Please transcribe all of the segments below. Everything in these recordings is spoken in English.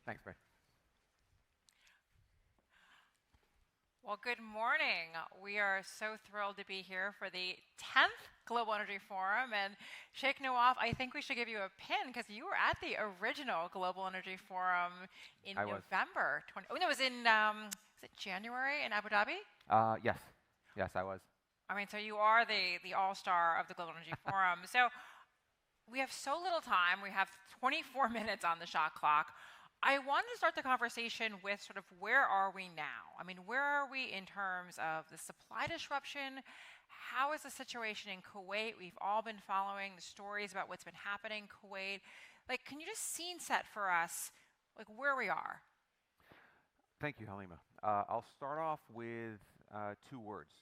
Thanks, Brad. Well, good morning. We are so thrilled to be here for the 10th Global Energy Forum. And Sheikh Nawaf, I think we should give you a pin because you were at the original Global Energy Forum in I was. November 20. Oh, no, it was in, is it January in Abu Dhabi? Yes. Yes, I was. I mean, so you are the all-star of the Global Energy Forum. So we have so little time. We have 24 minutes on the shot clock. I wanted to start the conversation with sort of where are we now? I mean, where are we in terms of the supply disruption? How is the situation in Kuwait? We've all been following the stories about what's been happening in Kuwait. Like, can you just scene set for us, like where we are? Thank you, Halima. I'll start off with two words.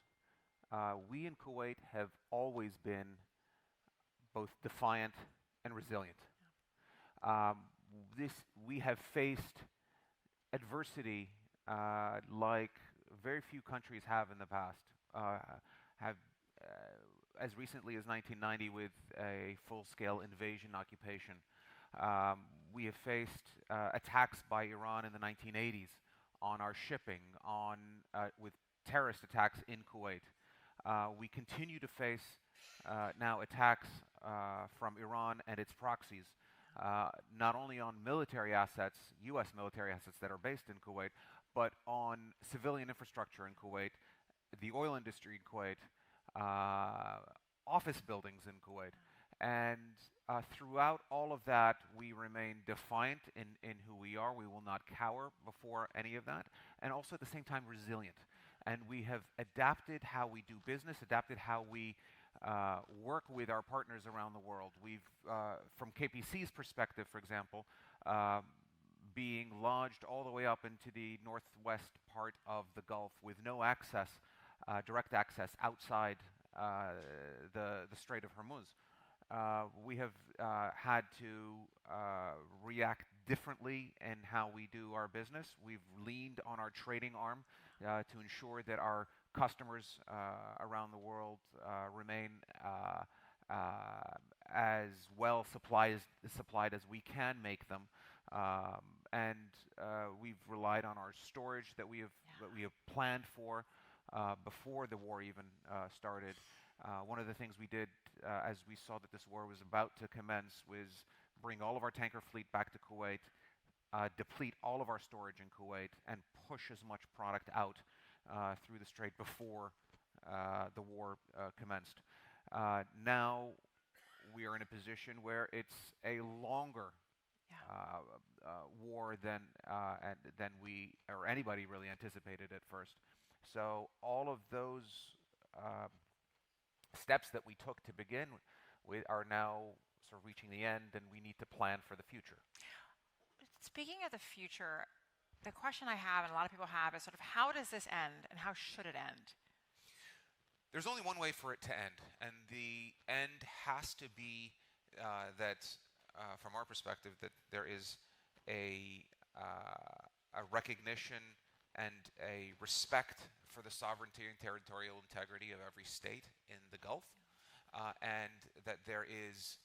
We in Kuwait have always been both defiant and resilient. We have faced adversity like very few countries have in the past. Have as recently as 1990 with a full-scale invasion occupation. We have faced attacks by Iran in the 1980s on our shipping, with terrorist attacks in Kuwait. We continue to face now attacks from Iran and its proxies, not only on military assets, U.S. military assets that are based in Kuwait, but on civilian infrastructure in Kuwait, the oil industry in Kuwait, office buildings in Kuwait. And throughout all of that, we remain defiant in who we are. We will not cower before any of that. And also at the same time, resilient. And we have adapted how we do business, adapted how we work with our partners around the world. We've, from KPC's perspective, for example, being lodged all the way up into the northwest part of the Gulf with no access, direct access outside the Strait of Hormuz. We have had to react differently in how we do our business. We've leaned on our trading arm to ensure that our customers around the world remain as well supplied as we can make them. And we've relied on our storage that we have planned for before the war even started. One of the things we did as we saw that this war was about to commence was bring all of our tanker fleet back to Kuwait, deplete all of our storage in Kuwait, and push as much product out through the strait before the war commenced. Now we are in a position where it's a longer war than we or anybody really anticipated at first. So all of those steps that we took to begin with are now sort of reaching the end, and we need to plan for the future. Speaking of the future, the question I have, and a lot of people have, is sort of how does this end and how should it end? There's only one way for it to end, and the end has to be that, from our perspective, that there is a recognition and a respect for the sovereignty and territorial integrity of every state in the Gulf, and that there is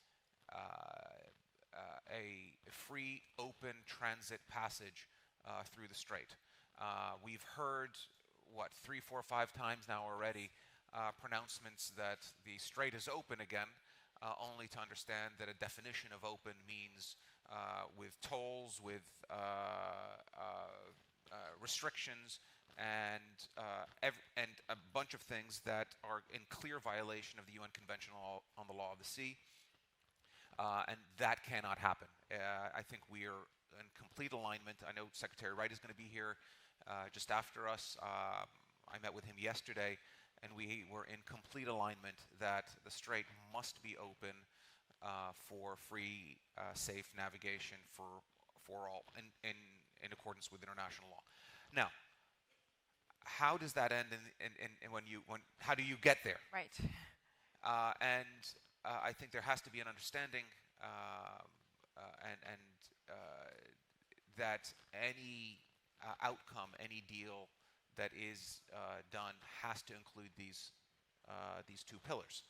a free, open transit passage through the strait. We've heard, 3, 4, 5 times now already, pronouncements that the strait is open again, only to understand that a definition of open means with tolls, with restrictions, and a bunch of things that are in clear violation of the UN Convention on the Law of the Sea, and that cannot happen. I think we are in complete alignment. I know Secretary Wright is going to be here just after us. I met with him yesterday, and we were in complete alignment that the strait must be open for free, safe navigation for all, in accordance with international law. Now, how does that end, and how do you get there? Right. I think there has to be an understanding, that any outcome, any deal that is done has to include these two pillars.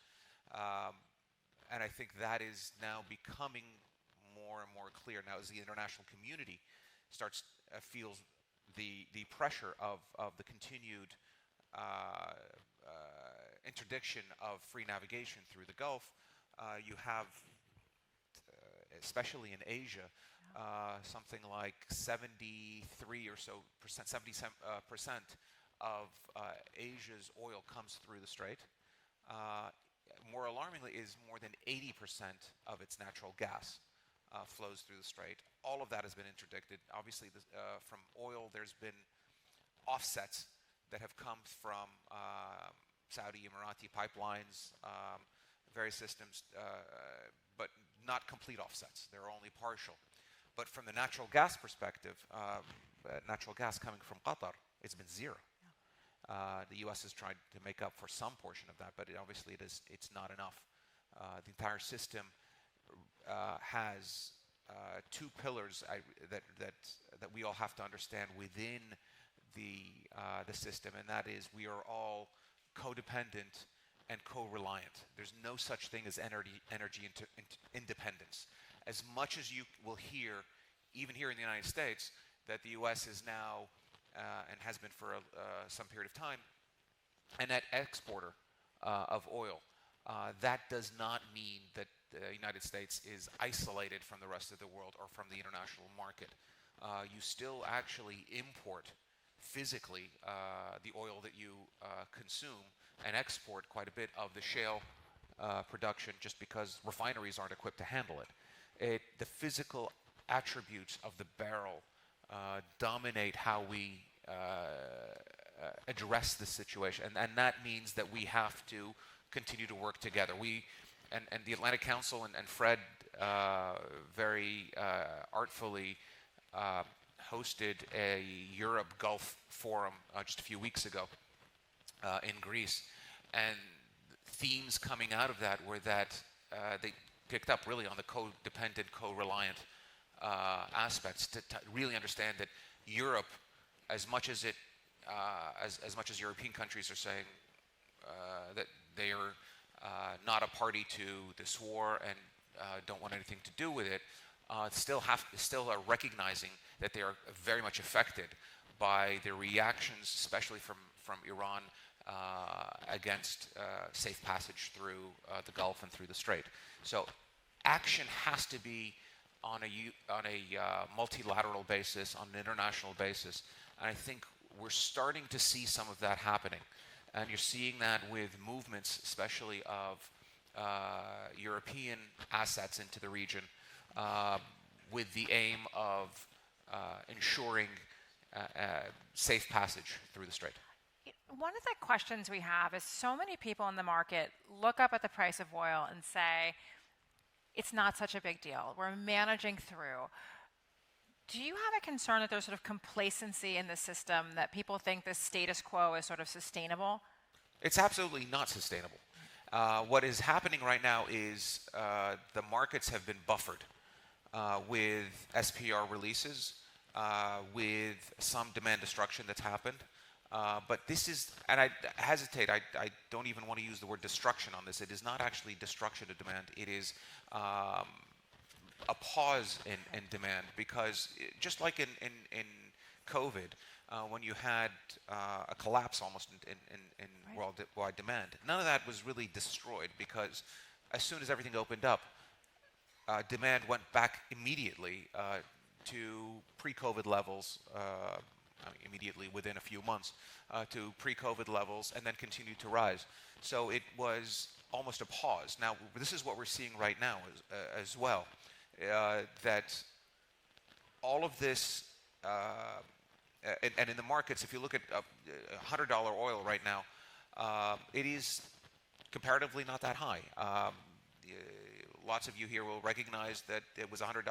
And I think that is now becoming more and more clear now as the international community feels the pressure of the continued interdiction of free navigation through the Gulf, you have, especially in Asia, something like 73 or so percent, 70% of Asia's oil comes through the strait. More alarmingly is more than 80% of its natural gas flows through the strait. All of that has been interdicted. Obviously, from oil, there's been offsets that have come from Saudi Emirati pipelines, various systems, but not complete offsets. They're only partial. But from the natural gas perspective, natural gas coming from Qatar, it's been zero. The U.S. has tried to make up for some portion of that, but obviously it's not enough. The entire system has two pillars that we all have to understand within the system, and that is we are all codependent and co-reliant. There's no such thing as energy independence. As much as you will hear, even here in the United States, that the U.S. is now and has been for some period of time a net exporter of oil, that does not mean that the United States is isolated from the rest of the world or from the international market. You still actually import physically the oil that you consume and export quite a bit of the shale production just because refineries aren't equipped to handle it. The physical attributes of the barrel dominate how we address the situation, and that means that we have to continue to work together. And the Atlantic Council and Fred very artfully hosted a Europe Gulf forum just a few weeks ago in Greece, and themes coming out of that were that they picked up really on the codependent, co-reliant aspects to really understand that Europe, as much as European countries are saying that they are not a party to this war and don't want anything to do with it, still are recognizing that they are very much affected by the reactions, especially from Iran, against safe passage through the Gulf and through the Strait. So action has to be on a multilateral basis, on an international basis, and I think we're starting to see some of that happening. And you're seeing that with movements, especially of European assets into the region, with the aim of ensuring safe passage through the strait. One of the questions we have is so many people in the market look up at the price of oil and say, it's not such a big deal. We're managing through. Do you have a concern that there's sort of complacency in the system, that people think the status quo is sort of sustainable? It's absolutely not sustainable. What is happening right now is the markets have been buffered with SPR releases, with some demand destruction that's happened. But this is, and I hesitate, I don't even want to use the word destruction on this. It is not actually destruction of demand. It is a pause in demand, because just like in COVID, when you had a collapse almost in worldwide demand, none of that was really destroyed, because as soon as everything opened up, demand went back immediately to pre-COVID levels, immediately within a few months, to pre-COVID levels, and then continued to rise. So it was almost a pause. Now, this is what we're seeing right now as well, that all of this, and in the markets, if you look at $100 oil right now, it is comparatively not that high. Lots of you here will recognize that it was $100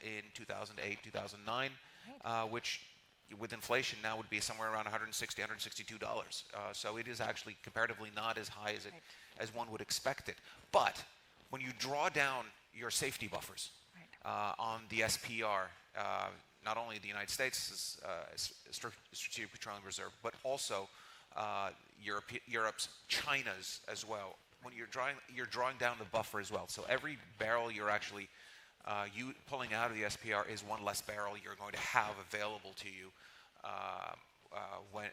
in 2008, 2009, which with inflation now would be somewhere around $160, $162. So it is actually comparatively not as high as one would expect it. But when you draw down your safety buffers on the SPR, not only the United States' Strategic Petroleum Reserve, but also Europe's, China's as well. When you're drawing down the buffer as well. So every barrel you're actually You pulling out of the SPR is one less barrel you're going to have available to you when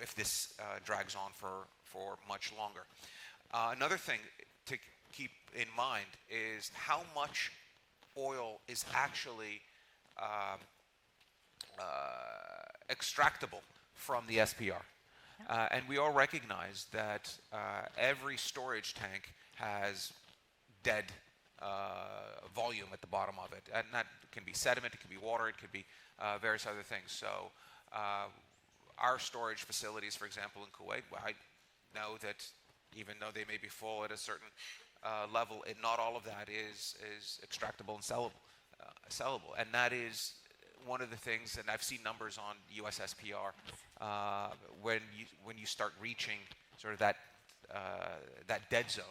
if this drags on for much longer. Another thing to keep in mind is how much oil is actually extractable from the SPR. And we all recognize that every storage tank has dead volume at the bottom of it. And that can be sediment, it can be water, it could be various other things. So our storage facilities, for example, in Kuwait, I know that even though they may be full at a certain level, not all of that is extractable and sellable. And that is one of the things, and I've seen numbers on US SPR, when you start reaching sort of that dead zone.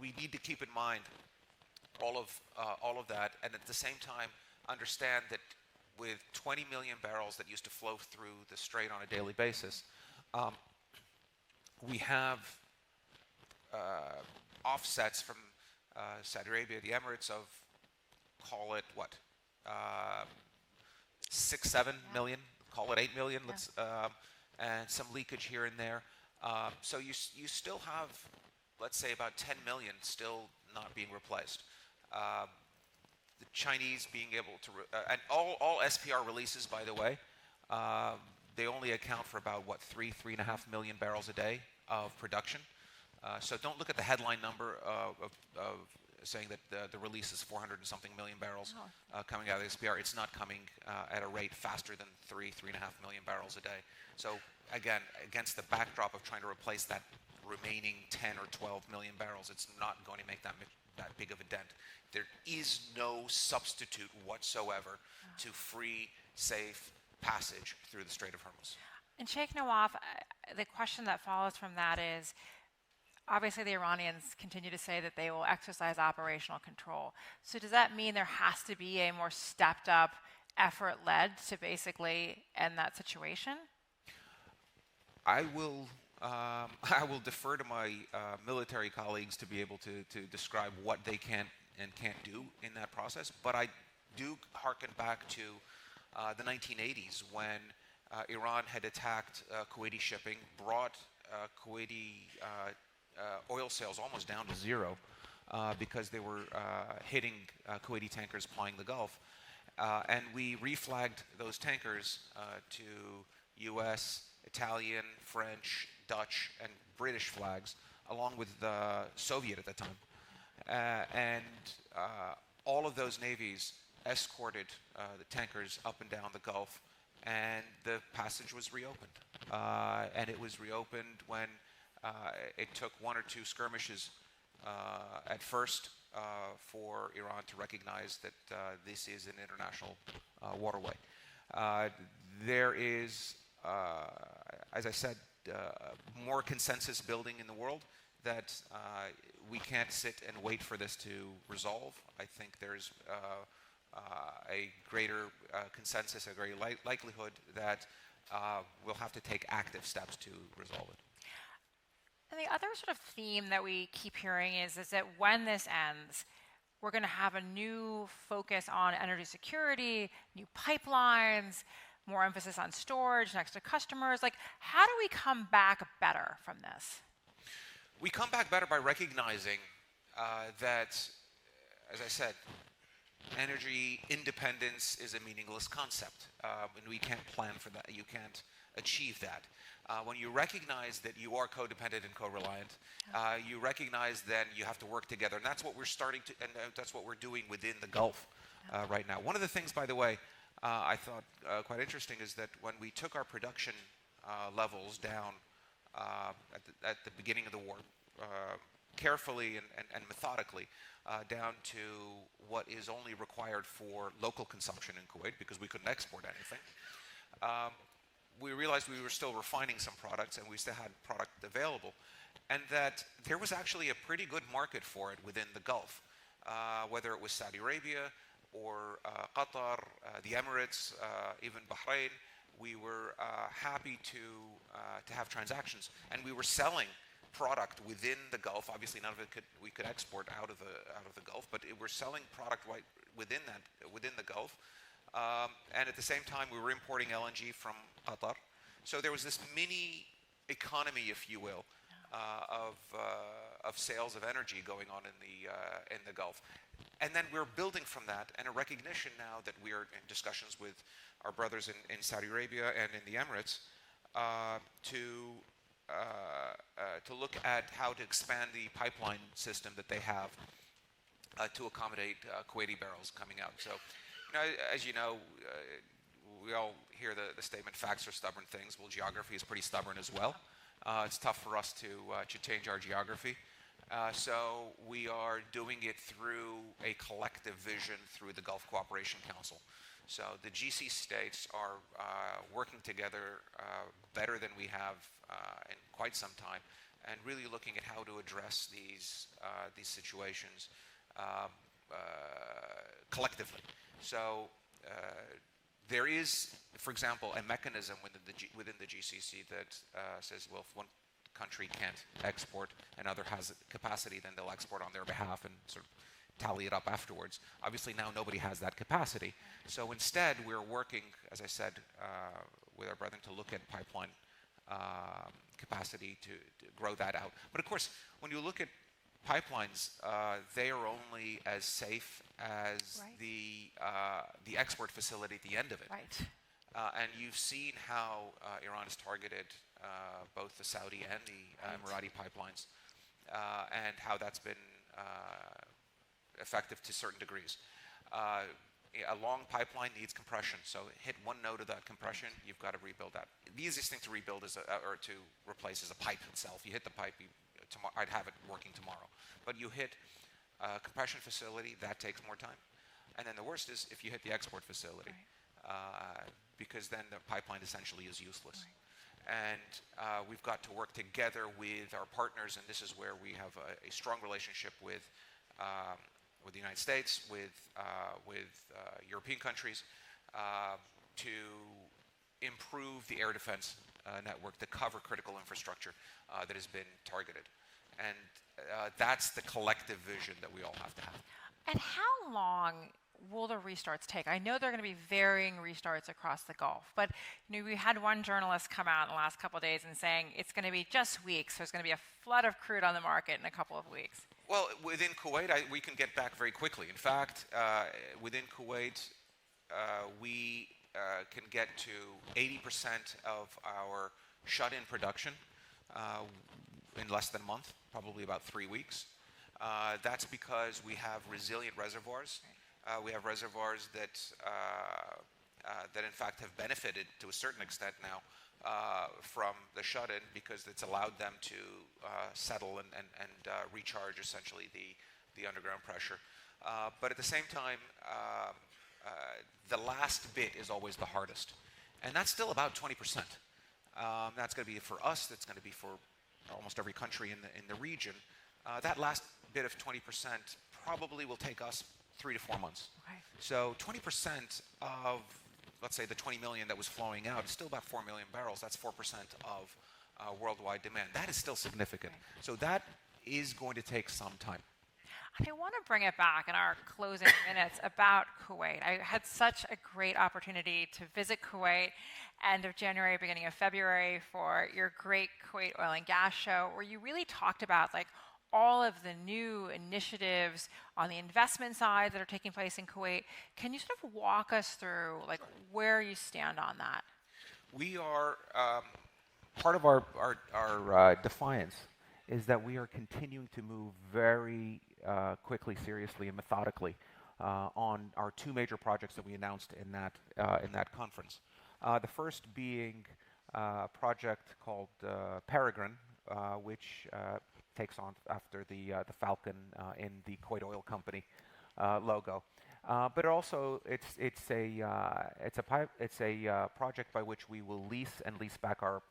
We need to keep in mind all of that, and at the same time understand that with 20 million barrels that used to flow through the strait on a daily basis, we have offsets from Saudi Arabia, the Emirates, of call it what, 6-7 million, call it 8 million, and some leakage here and there. So you still have, let's say, about 10 million still not being replaced. The Chinese being able to, and all SPR releases, by the way, they only account for about, what, 3.5 million barrels a day of production. So don't look at the headline number of saying that the release is 400 and something million barrels coming out of the SPR. It's not coming at a rate faster than 3.5 million barrels a day. So again, against the backdrop of trying to replace that remaining 10 or 12 million barrels, it's not going to make that big of a dent. There is no substitute whatsoever to free, safe passage through the Strait of Hormuz. And Sheikh Nawaf, the question that follows from that is, obviously the Iranians continue to say that they will exercise operational control. So does that mean there has to be a more stepped up effort led to basically end that situation? I will defer to my military colleagues to be able to describe what they can and can't do in that process. But I do hearken back to the 1980s when Iran had attacked Kuwaiti shipping, brought Kuwaiti oil sales almost down to zero because they were hitting Kuwaiti tankers plying the Gulf. And we reflagged those tankers to US, Italian, French, Dutch, and British flags, along with the Soviet at the time. And all of those navies escorted the tankers up and down the Gulf, and the passage was reopened. And it was reopened when it took one or two skirmishes at first for Iran to recognize that this is an international waterway. There is, as I said, more consensus building in the world that we can't sit and wait for this to resolve. I think there's a greater consensus, a greater likelihood that we'll have to take active steps to resolve it. And the other sort of theme that we keep hearing is that when this ends, we're going to have a new focus on energy security, new pipelines, more emphasis on storage next to customers. Like, how do we come back better from this? We come back better by recognizing that, as I said, energy independence is a meaningless concept, and we can't plan for that. You can't achieve that. When you recognize that you are codependent and co-reliant, you recognize that you have to work together, and that's what we're starting to, and that's what we're doing within the Gulf right now. One of the things, by the way, I thought quite interesting is that when we took our production levels down at the beginning of the war, carefully and methodically, down to what is only required for local consumption in Kuwait, because we couldn't export anything. We realized we were still refining some products and we still had product available, and that there was actually a pretty good market for it within the Gulf, whether it was Saudi Arabia or Qatar, the Emirates, even Bahrain. We were happy to have transactions, and we were selling product within the Gulf. Obviously, none of it we could export out of the Gulf, but we're selling product right within the Gulf. And at the same time, we were importing LNG from Qatar. So there was this mini economy, if you will, of sales of energy going on in the Gulf. And then we're building from that, and a recognition now that we are in discussions with our brothers in Saudi Arabia and in the Emirates to look at how to expand the pipeline system that they have to accommodate Kuwaiti barrels coming out. So, as you know, we all hear the statement, facts are stubborn things. Well, geography is pretty stubborn as well. It's tough for us to change our geography. So we are doing it through a collective vision through the Gulf Cooperation Council. So the GC states are working together better than we have in quite some time, and really looking at how to address these situations collectively. So there is, for example, a mechanism within the GCC that says, well, if one country can't export, another has capacity, then they'll export on their behalf and sort of tally it up afterwards. Obviously, now nobody has that capacity. So instead, we're working, as I said, with our brethren to look at pipeline capacity to grow that out. But of course, when you look at pipelines, they are only as safe as the export facility at the end of it. Right. And you've seen how Iran has targeted both the Saudi and the Emirati pipelines, and how that's been effective to certain degrees. A long pipeline needs compression, so hit one node of that compression, you've got to rebuild that. The easiest thing to rebuild or to replace is a pipe itself. You hit the pipe, I'd have it working tomorrow. But you hit a compression facility, that takes more time. And then the worst is if you hit the export facility, because then the pipeline essentially is useless. Right. And we've got to work together with our partners, and this is where we have a strong relationship with the United States, with European countries, to improve the air defense network to cover critical infrastructure that has been targeted. And that's the collective vision that we all have to have. And how long will the restarts take? I know there are going to be varying restarts across the Gulf, but we had one journalist come out in the last couple of days and saying it's going to be just weeks. There's going to be a flood of crude on the market in a couple of weeks. Well, within Kuwait, we can get back very quickly. In fact, within Kuwait, we can get to 80% of our shut-in production in less than a month, probably about 3 weeks. That's because we have resilient reservoirs. We have reservoirs that in fact have benefited to a certain extent now from the shut-in, because it's allowed them to settle and recharge essentially the underground pressure. But at the same time, the last bit is always the hardest, and that's still about 20%. That's going to be for us. That's going to be for almost every country in the region. That last bit of 20% probably will take us 3 to 4 months. Okay. So 20% of, let's say, the 20 million that was flowing out is still about 4 million barrels. That's 4% of worldwide demand. That is still significant. Right. So that is going to take some time. I want to bring it back in our closing minutes about Kuwait. I had such a great opportunity to visit Kuwait end of January, beginning of February for your great Kuwait Oil and Gas Show, where you really talked about all of the new initiatives on the investment side that are taking place in Kuwait. Can you sort of walk us through where you stand on that? We are, part of our defiance is that we are continuing to move very quickly, seriously, and methodically on our 2 major projects that we announced in that conference. The first being a project called Peregrine, which takes on after the Falcon in the Kuwait Oil Company logo. But also, it's a project by which we will lease back our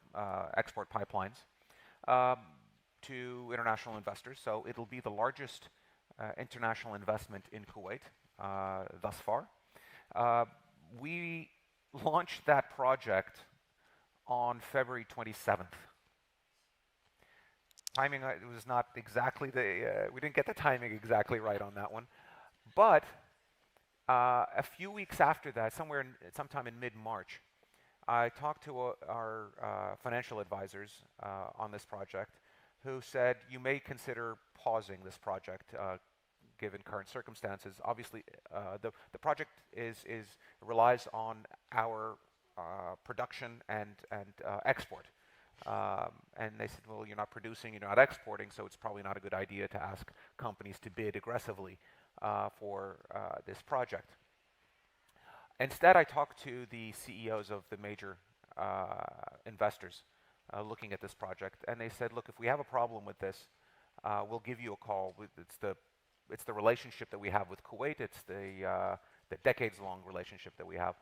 export pipelines to international investors. So it'll be the largest international investment in Kuwait thus far. We launched that project on February 27th. Timing it was not exactly the we didn't get the timing exactly right on that one, but a few weeks after that, sometime in mid-March, I talked to our financial advisors on this project, who said you may consider pausing this project given current circumstances. Obviously, the project relies on our production and export. And they said, well, you're not producing, you're not exporting, so it's probably not a good idea to ask companies to bid aggressively for this project. Instead, I talked to the CEOs of the major investors looking at this project, and they said, look, if we have a problem with this, we'll give you a call. It's the relationship that we have with Kuwait. It's the decades-long relationship that we have.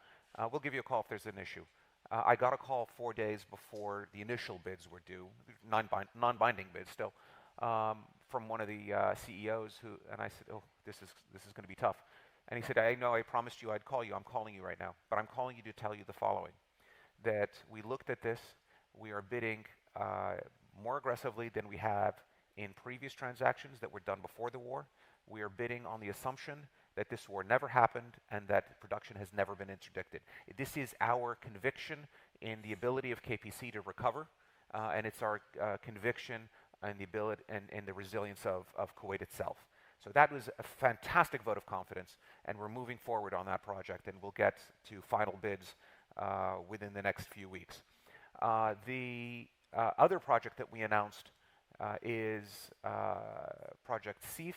We'll give you a call if there's an issue. I got a call 4 days before the initial bids were due, non-binding bids still, from one of the CEOs and I said, oh, this is going to be tough. And he said, I know I promised you I'd call you. I'm calling you right now, but I'm calling you to tell you the following, that we looked at this. We are bidding more aggressively than we have in previous transactions that were done before the war. We are bidding on the assumption that this war never happened and that production has never been interdicted. This is our conviction in the ability of KPC to recover, and it's our conviction in the ability and the resilience of Kuwait itself. So that was a fantastic vote of confidence, and we're moving forward on that project, and we'll get to final bids within the next few weeks. The other project that we announced is Project SEAF.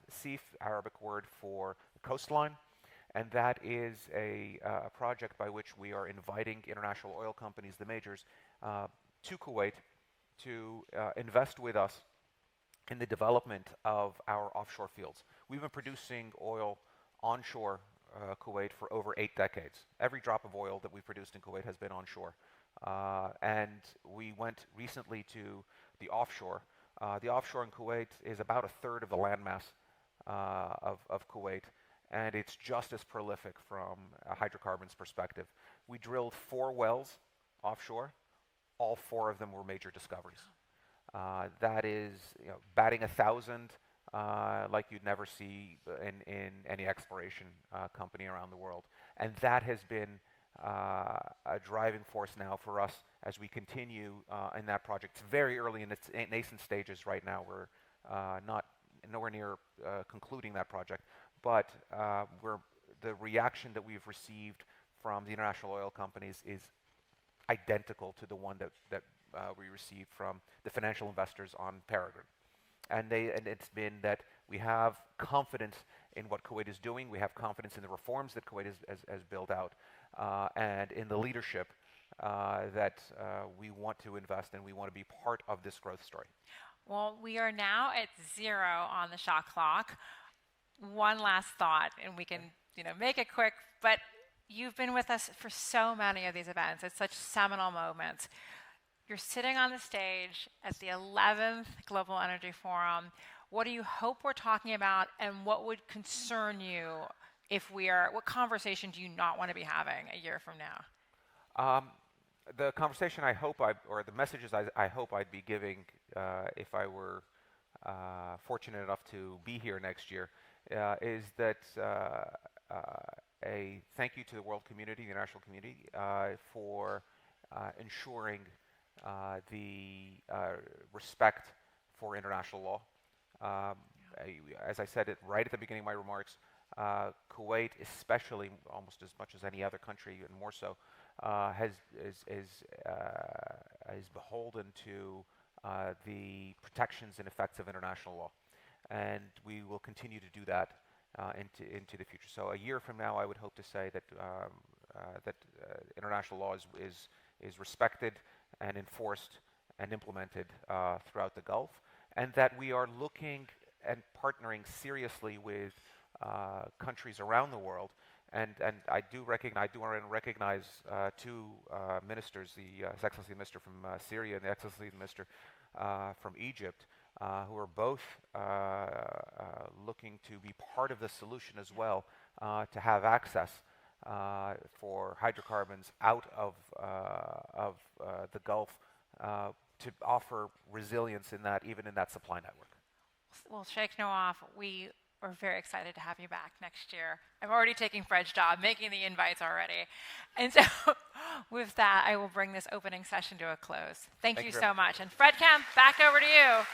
SEAF, Arabic word for coastline, and that is a project by which we are inviting international oil companies, the majors, to Kuwait to invest with us in the development of our offshore fields. We've been producing oil onshore Kuwait for over 8 decades. Every drop of oil that we've produced in Kuwait has been onshore. And we went recently to the offshore. The offshore in Kuwait is about a third of the landmass of Kuwait, and it's just as prolific from a hydrocarbons perspective. We drilled 4 wells offshore. All 4 of them were major discoveries. That is, batting 1,000 like you'd never see in any exploration company around the world. And that has been a driving force now for us as we continue in that project. It's very early in its nascent stages right now. We're nowhere near concluding that project, but the reaction that we've received from the international oil companies is identical to the one that we received from the financial investors on Peregrine. And it's been that we have confidence in what Kuwait is doing. We have confidence in the reforms that Kuwait has built out, and in the leadership that we want to invest in. We want to be part of this growth story. Well, we are now at 0 on the shot clock. One last thought, and we can make it quick, but you've been with us for so many of these events. It's such seminal moments. You're sitting on the stage at the 11th Global Energy Forum. What do you hope we're talking about, and what would concern you what conversation do you not want to be having a year from now? The conversation or the messages I hope I'd be giving if I were fortunate enough to be here next year is that a thank you to the world community, the international community, for ensuring the respect for international law. As I said it right at the beginning of my remarks, Kuwait, especially almost as much as any other country, and more so, is beholden to the protections and effects of international law, and we will continue to do that into the future. So a year from now, I would hope to say that international law is respected and enforced and implemented throughout the Gulf, and that we are looking and partnering seriously with countries around the world. And I do want to recognize 2 ministers, His Excellency the Minister from Syria and the Excellency the Minister from Egypt, who are both looking to be part of the solution as well, to have access for hydrocarbons out of the Gulf to offer resilience in that, even in that supply network. Well, Sheikh Nawaf, we are very excited to have you back next year. I'm already taking Fred's job, making the invites already. And so with that, I will bring this opening session to a close. Thank you so much. And Fred Kemp, back over to you.